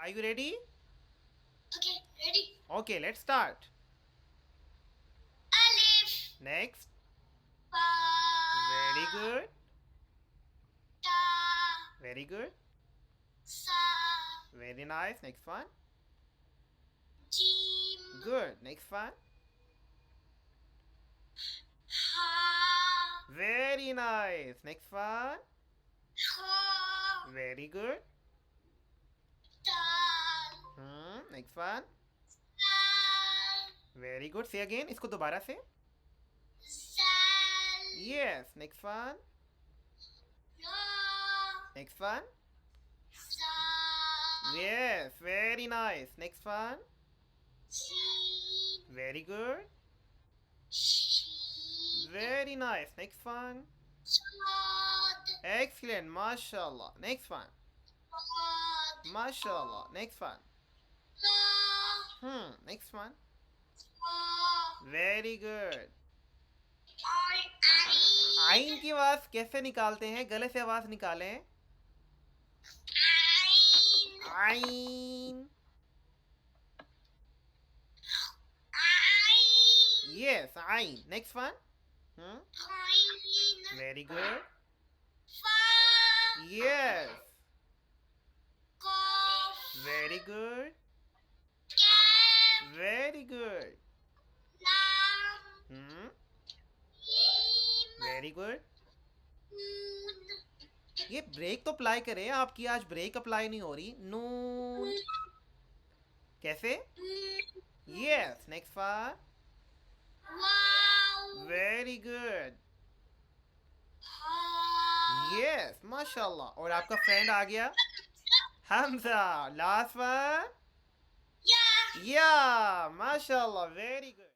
Are you ready? Okay, ready? Okay, let's start. Alif Next. Baa Very good. Taa Very good. Sa Very nice. Next one. Jim Good. Next one. Ha Very nice. Next one. Ha Very good. Dal Next one. Dal Very good. Say again. इसको दोबारा से. Zal Yes. Next one. La Next one. Za Yes. Very nice. Next one. Jin Very good. Shin Very nice. Next one. Sad Excellent. MashaAllah. Next one. Sad MashaAllah. Next one. La Next one. Sa Very good. और आइन की आवाज कैसे निकालते हैं? गले से आवाज निकालें. आइन आइन. आइन Yes, आइन. Next one. आइन Very good. फा Yes. कफ Very good. Kaif Very good. लाम Hmm. Meme Very good. नून ये ब्रेक तो अप्लाई करें. आपकी आज ब्रेक अप्लाई नहीं हो रही. नून. कैसे? Yes. Next one. वाव Very good. हा Yes. माशाल्लाह. और आपका फ्रेंड आ गया. हमजा. Last one. या Yeah. माशाल्लाह. Very good.